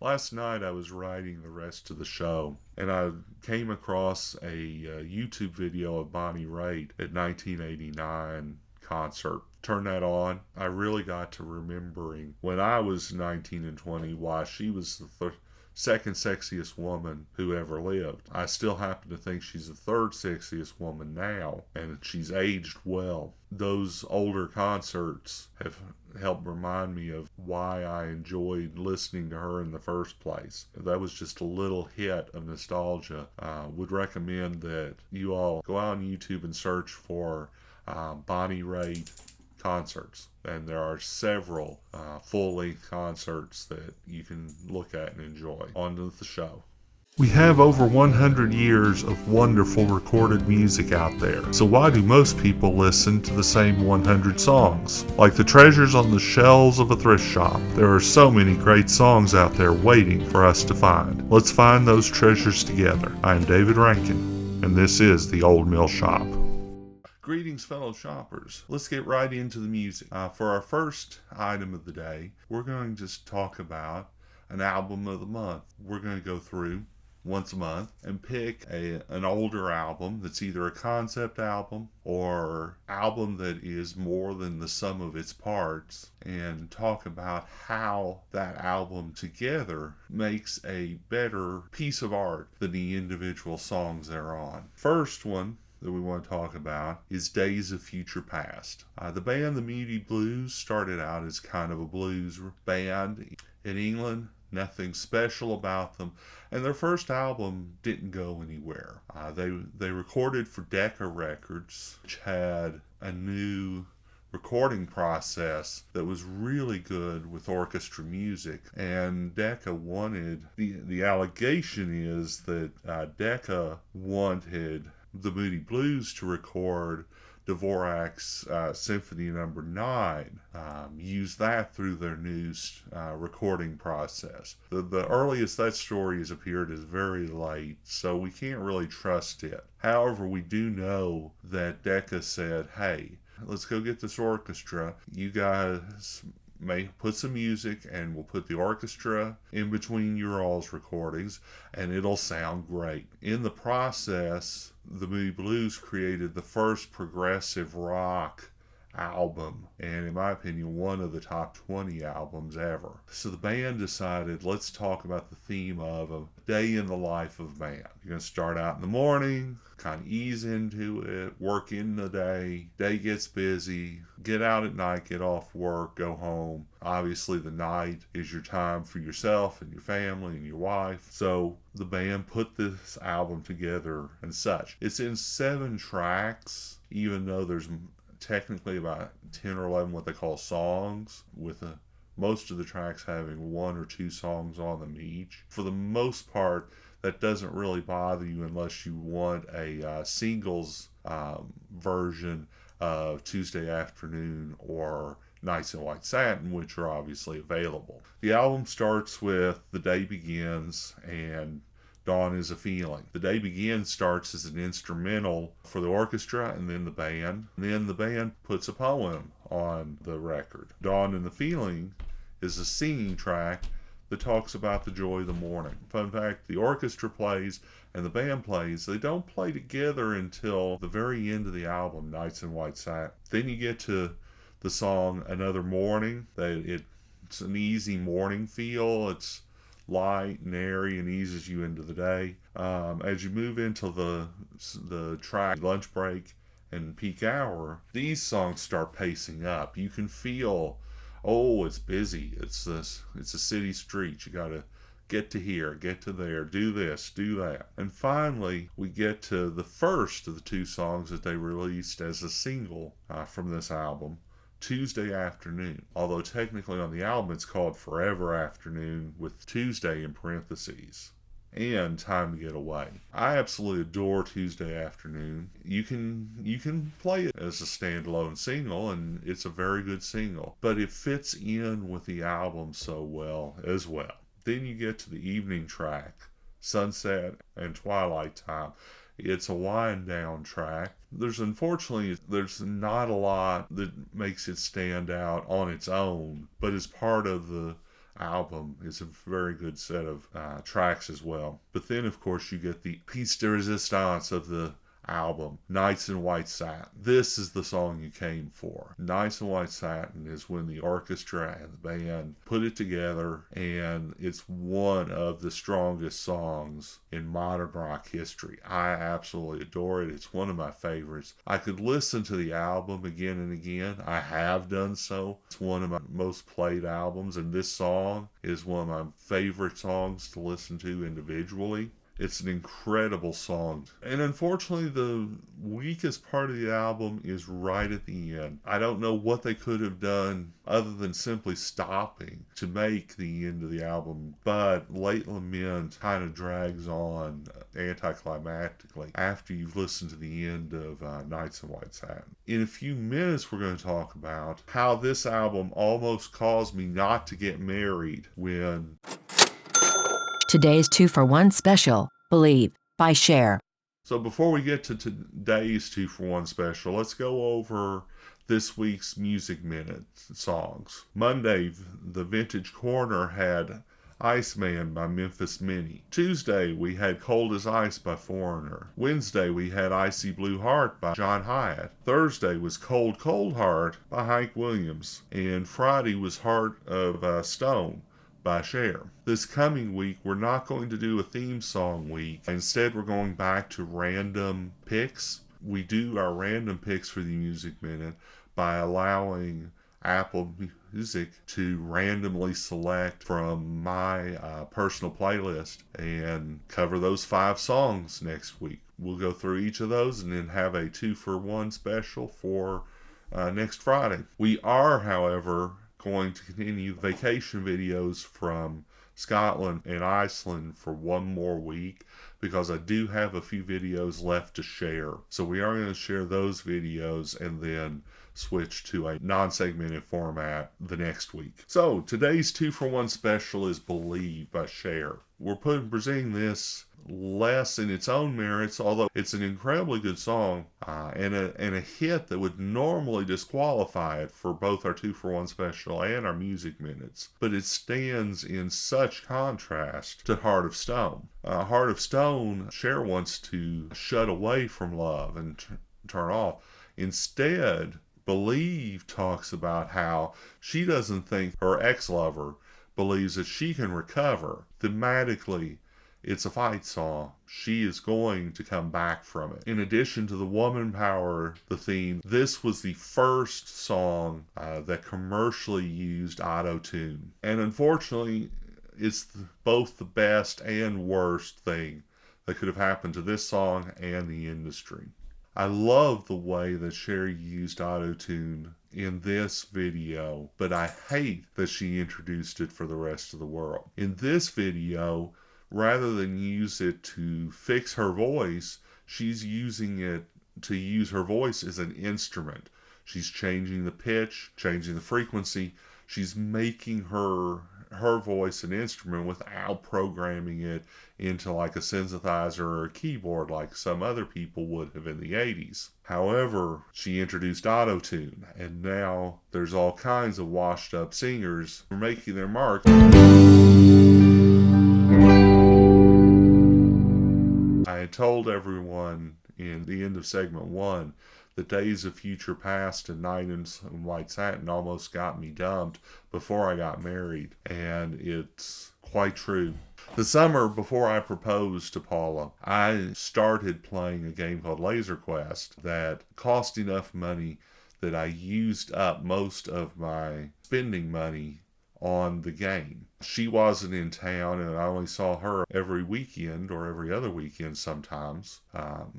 Last night I was writing the rest of the show, and I came across a YouTube video of Bonnie Raitt at 1989 concert. Turn that on. I really got to remembering when I was 19 and 20 why she was the second sexiest woman who ever lived. I still happen to think she's the third sexiest woman now, and she's aged well. Those older concerts have helped remind me of why I enjoyed listening to her in the first place. That was just a little hit of nostalgia. Would recommend that you all go out on YouTube and search for Bonnie Raitt concerts, and there are several full-length concerts that you can look at and enjoy. On to the show. We have over 100 years of wonderful recorded music out there, so why do most people listen to the same 100 songs? Like the treasures on the shelves of a thrift shop, there are so many great songs out there waiting for us to find. Let's find those treasures together. I am David Rankin, and this is the Old Mill Shop. Greetings, fellow shoppers. Let's get right into the music. For our first item of the day, we're going to just talk about an album of the month. We're going to go through once a month and pick an older album that's either a concept album or album that is more than the sum of its parts, and talk about how that album together makes a better piece of art than the individual songs they're on. First one that we want to talk about is Days of Future Past. The band The Moody Blues started out as kind of a blues band in England. Nothing special about them, and their first album didn't go anywhere. They recorded for Decca Records, which had a new recording process that was really good with orchestra music, and Decca wanted, the allegation is that Decca wanted the Moody Blues to record Dvorak's Symphony Number 9, use that through their new recording process. The earliest that story has appeared is very late, so we can't really trust it. However, we do know that Decca said, hey, let's go get this orchestra. You guys may put some music, and we'll put the orchestra in between your all's recordings, and it'll sound great. In the process, the Moody Blues created the first progressive rock album, and in my opinion, one of the top 20 albums ever. So the band decided, let's talk about the theme of a day in the life of man. You're going to start out in the morning, kind of ease into it, work in the day gets busy, get out at night, get off work, go home. Obviously the night is your time for yourself and your family and your wife. So the band put this album together and such. It's in 7 tracks, even though there's technically about 10 or 11 what they call songs, with most of the tracks having 1 or 2 songs on them each. For the most part, that doesn't really bother you unless you want a singles version of Tuesday Afternoon or Nights in White Satin, which are obviously available. The album starts with The Day Begins and Dawn is a Feeling. The Day Begins starts as an instrumental for the orchestra and then the band. And then the band puts a poem on the record. Dawn and the Feeling is a singing track that talks about the joy of the morning. Fun fact, the orchestra plays and the band plays. They don't play together until the very end of the album, Nights in White Satin. Then you get to the song Another Morning. It's an easy morning feel. It's light and airy and eases you into the day. As you move into the track Lunch Break and Peak Hour, these songs start pacing up. You can feel, oh, it's busy. It's a city street. You gotta get to here, get to there, do this, do that. And finally, we get to the first of the 2 songs that they released as a single from this album, Tuesday Afternoon. Although technically on the album it's called Forever Afternoon with Tuesday in parentheses, and Time to Get Away. I absolutely adore Tuesday Afternoon. You can play it as a standalone single, and it's a very good single, but it fits in with the album so well as well. Then you get to the evening track, Sunset and Twilight Time. It's a wind down track. There's not a lot that makes it stand out on its own, but as part of the album is a very good set of tracks as well. But then, of course, you get the piece de resistance of the album, Nights in White Satin. This is the song you came for. Nights in White Satin is when the orchestra and the band put it together, and it's one of the strongest songs in modern rock history. I absolutely adore it. It's one of my favorites. I could listen to the album again and again. I have done so. It's one of my most played albums, and this song is one of my favorite songs to listen to individually. It's an incredible song. And unfortunately, the weakest part of the album is right at the end. I don't know what they could have done other than simply stopping to make the end of the album. But Late Lament kind of drags on anticlimactically after you've listened to the end of Nights in White Satin. In a few minutes, we're going to talk about how this album almost caused me not to get married when... Today's 2-for-1 special, Believe, by Cher. So before we get to today's 2-for-1 special, let's go over this week's Music Minute songs. Monday, the Vintage Corner had Iceman by Memphis Minnie. Tuesday, we had Cold as Ice by Foreigner. Wednesday, we had Icy Blue Heart by John Hyatt. Thursday was Cold Cold Heart by Hank Williams. And Friday was Heart of Stone by Cher. This coming week, we're not going to do a theme song week. Instead, we're going back to random picks. We do our random picks for the Music Minute by allowing Apple Music to randomly select from my personal playlist and cover those 5 songs next week. We'll go through each of those and then have a 2-for-1 special for next Friday. We are, however, going to continue vacation videos from Scotland and Iceland for one more week because I do have a few videos left to share. So we are going to share those videos and then switch to a non-segmented format the next week. So today's 2-for-1 special is Believe by Cher. We're presenting this less in its own merits, although it's an incredibly good song and a hit that would normally disqualify it for both our 2-for-1 special and our Music Minutes. But it stands in such contrast to Heart of Stone. Heart of Stone, Cher wants to shut away from love and turn off. Instead, Believe talks about how she doesn't think her ex-lover believes that she can recover. Thematically, it's a fight song. She is going to come back from it. In addition to the woman power, the theme, this was the first song that commercially used auto-tune. And unfortunately, it's both the best and worst thing that could have happened to this song and the industry. I love the way that Cher used auto-tune in this video, but I hate that she introduced it for the rest of the world. In this video, rather than use it to fix her voice, she's using it to use her voice as an instrument. She's changing the pitch, changing the frequency. She's making her voice an instrument without programming it into like a synthesizer or a keyboard like some other people would have in the 80s. However, she introduced auto-tune, and now there's all kinds of washed up singers making their mark. I had told everyone in the end of segment 1 that Days of Future Past and Nights in White Satin almost got me dumped before I got married, and it's quite true. The summer before I proposed to Paula, I started playing a game called Laser Quest that cost enough money that I used up most of my spending money on the game. She wasn't in town, and I only saw her every weekend or every other weekend sometimes,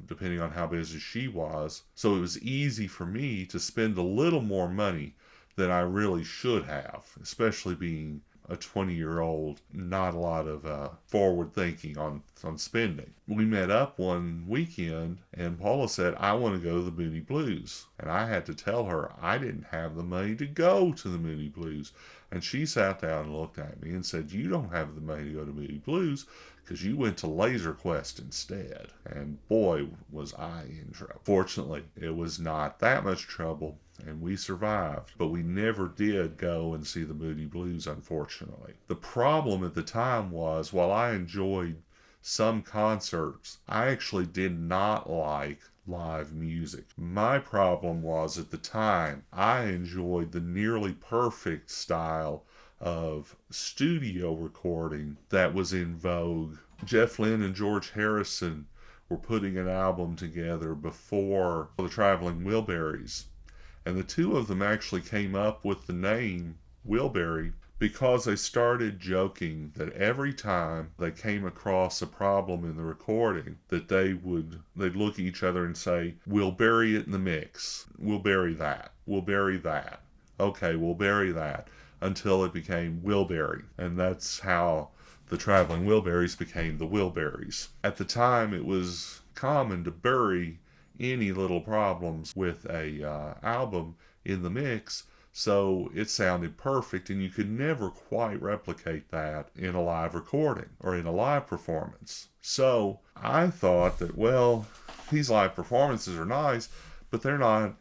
depending on how busy she was. So it was easy for me to spend a little more money than I really should have, especially being a 20-year-old, not a lot of forward thinking on spending. We met up one weekend, and Paula said, I want to go to the Moody Blues. And I had to tell her I didn't have the money to go to the Moody Blues. And she sat down and looked at me and said, "You don't have the money to go to Moody Blues because you went to Laser Quest instead." And boy, was I in trouble. Fortunately, it was not that much trouble, and we survived. But we never did go and see the Moody Blues, unfortunately. The problem at the time was, while I enjoyed some concerts, I actually did not like live music. My problem was, at the time, I enjoyed the nearly perfect style of studio recording that was in vogue. Jeff Lynne and George Harrison were putting an album together before the Traveling Wilburys, and the two of them actually came up with the name Wilbury because they started joking that every time they came across a problem in the recording, that they'd look at each other and say, "We'll bury it in the mix. We'll bury that. We'll bury that. Okay, we'll bury that," until it became Wilbury. And that's how the Traveling Wilburys became the Wilburys. At the time, it was common to bury any little problems with a album in the mix, so it sounded perfect, and you could never quite replicate that in a live recording or in a live performance. So I thought that, well, these live performances are nice, but they're not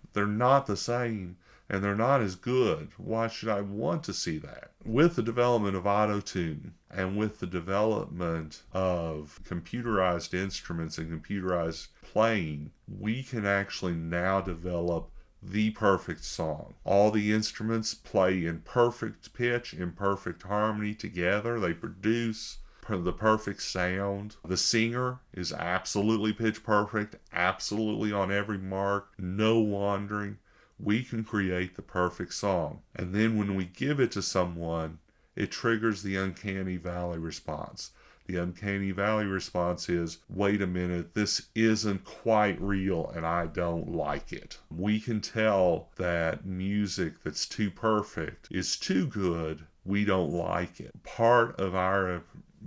the same, and they're not as good. Why should I want to see that? With the development of auto-tune and with the development of computerized instruments and computerized playing, we can actually now develop the perfect song. All the instruments play in perfect pitch, in perfect harmony together. They produce the perfect sound. The singer is absolutely pitch perfect, absolutely on every mark, no wandering. We can create the perfect song. And then when we give it to someone, it triggers the uncanny valley response. The uncanny valley response is, wait a minute, this isn't quite real and I don't like it. We can tell that music that's too perfect is too good. We don't like it. Part of our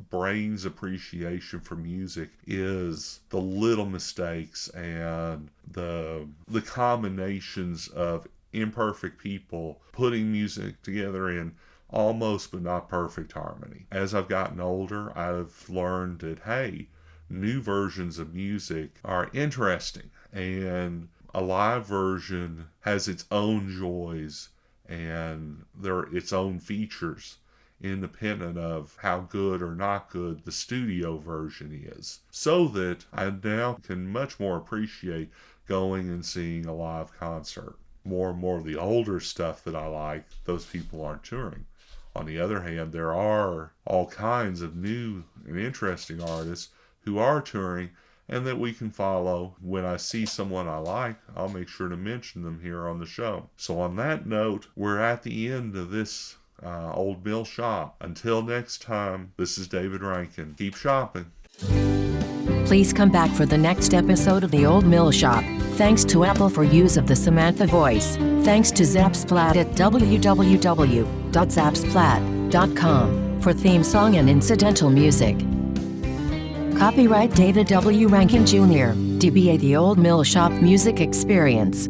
brain's appreciation for music is the little mistakes and the combinations of imperfect people putting music together in almost but not perfect harmony. As I've gotten older, I've learned that, hey, new versions of music are interesting, and a live version has its own joys and its own features, independent of how good or not good the studio version is. So that I now can much more appreciate going and seeing a live concert. More and more of the older stuff that I like, those people aren't touring. On the other hand, there are all kinds of new and interesting artists who are touring and that we can follow. When I see someone I like, I'll make sure to mention them here on the show. So on that note, we're at the end of this Old Mill Shop. Until next time, this is David Rankin. Keep shopping. Please come back for the next episode of the Old Mill Shop. Thanks to Apple for use of the Samantha voice. Thanks to Zapsplat at www.zapsplat.com for theme song and incidental music. Copyright David W. Rankin Jr., DBA The Old Mill Shop Music Experience.